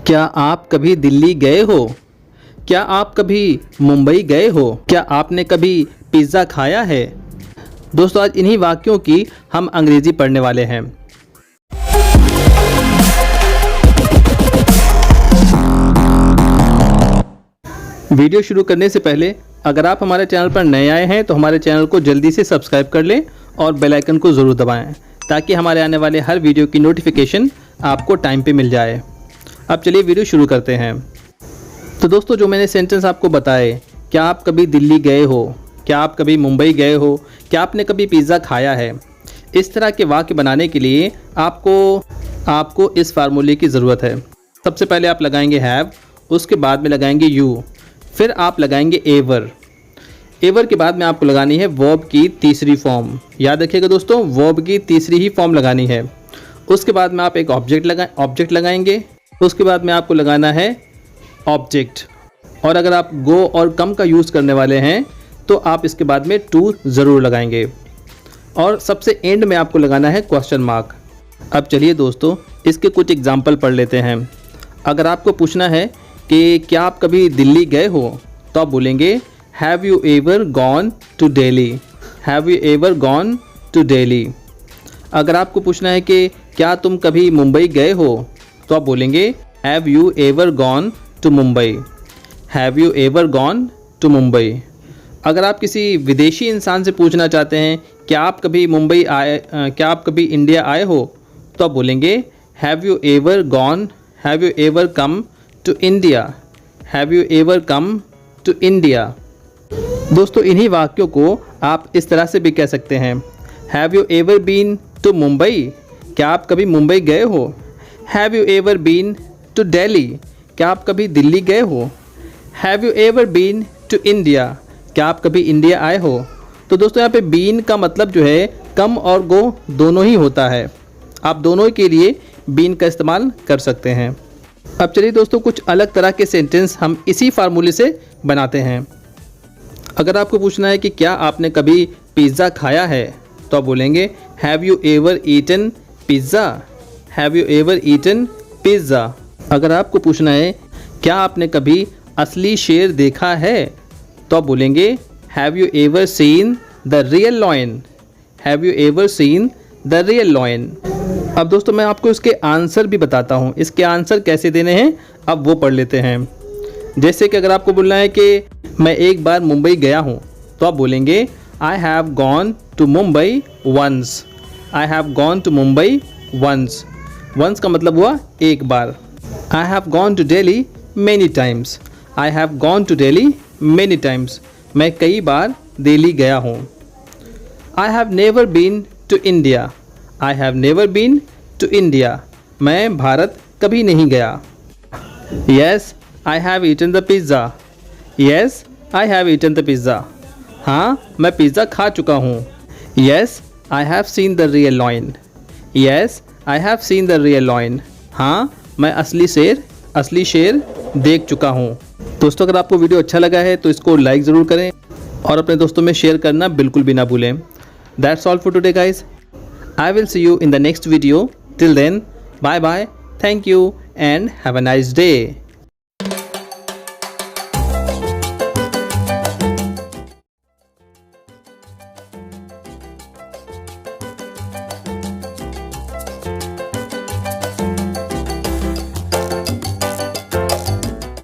क्या आप कभी दिल्ली गए हो? क्या आप कभी मुंबई गए हो? क्या आपने कभी पिज़्ज़ा खाया है? दोस्तों, आज इन्हीं वाक्यों की हम अंग्रेज़ी पढ़ने वाले हैं। वीडियो शुरू करने से पहले अगर आप हमारे चैनल पर नए आए हैं तो हमारे चैनल को जल्दी से सब्सक्राइब कर लें और बेल आइकन को ज़रूर दबाएं ताकि हमारे आने वाले हर वीडियो की नोटिफिकेशन आपको टाइम पे मिल जाए। अब चलिए वीडियो शुरू करते हैं। तो दोस्तों, जो मैंने सेंटेंस आपको बताए, क्या आप कभी दिल्ली गए हो, क्या आप कभी मुंबई गए हो, क्या आपने कभी पिज़्ज़ा खाया है, इस तरह के वाक्य बनाने के लिए आपको इस फार्मूले की ज़रूरत है। सबसे पहले आप लगाएंगे हैव, उसके बाद में लगाएंगे यू, फिर आप लगाएंगे एवर। एवर के बाद में आपको लगानी है वर्ब की तीसरी फॉर्म। याद रखिएगा दोस्तों, वर्ब की तीसरी ही फॉर्म लगानी है। उसके बाद में आप एक ऑब्जेक्ट लगाएंगे। उसके बाद में आपको लगाना है ऑब्जेक्ट, और अगर आप गो और कम का यूज़ करने वाले हैं तो आप इसके बाद में टू ज़रूर लगाएंगे, और सबसे एंड में आपको लगाना है क्वेश्चन मार्क। अब चलिए दोस्तों, इसके कुछ एग्जाम्पल पढ़ लेते हैं। अगर आपको पूछना है कि क्या आप कभी दिल्ली गए हो, तो आप बोलेंगे have you ever gone to Delhi, have you ever gone to Delhi. अगर आपको पूछना है कि क्या तुम कभी मुंबई गए हो, तो आप बोलेंगे have you ever gone to Mumbai, have you ever gone to Mumbai. अगर आप किसी विदेशी इंसान से पूछना चाहते हैं क्या आप कभी क्या आप कभी इंडिया आए हो, तो आप बोलेंगे have you ever come to India, have you ever come to India. दोस्तों, इन्हीं वाक्यों को आप इस तरह से भी कह सकते हैं। Have you ever been to Mumbai, क्या आप कभी मुंबई गए हो? Have you ever been to Delhi, क्या आप कभी दिल्ली गए हो? Have you ever been to India, क्या आप कभी इंडिया आए हो? तो दोस्तों, यहाँ पे बीन का मतलब जो है कम और गो दोनों ही होता है। आप दोनों के लिए बीन का इस्तेमाल कर सकते हैं। अब चलिए दोस्तों, कुछ अलग तरह के सेंटेंस हम इसी फार्मूले से बनाते हैं। अगर आपको पूछना है कि क्या आपने कभी पिज़्ज़ा खाया है, तो आप बोलेंगे have you ever eaten pizza, have you ever eaten pizza. अगर आपको पूछना है क्या आपने कभी असली शेर देखा है, तो आप बोलेंगे have you ever seen the real lion, have you ever seen the real lion. अब दोस्तों, मैं आपको इसके आंसर भी बताता हूँ। इसके आंसर कैसे देने हैं अब वो पढ़ लेते हैं। जैसे कि अगर आपको बोलना है कि मैं एक बार मुंबई गया हूँ, तो आप बोलेंगे I have gone to Mumbai once, I have gone to Mumbai once. Once का मतलब हुआ एक बार। I have gone to Delhi many times, I have gone to Delhi many times, मैं कई बार दिल्ली गया हूँ। I have never been to India, I have never been to India, मैं भारत कभी नहीं गया। Yes I have eaten the pizza, yes I have eaten the pizza, हाँ मैं पिज़्ज़ा खा चुका हूँ। Yes I have seen the real lion, yes I have seen the real lion, हाँ मैं असली शेर देख चुका हूँ। दोस्तों, अगर आपको वीडियो अच्छा लगा है तो इसको लाइक ज़रूर करें और अपने दोस्तों में शेयर करना बिल्कुल भी ना भूलें। That's all for today guys. I will see you in the next video. Till then, bye bye, thank you and have a nice day.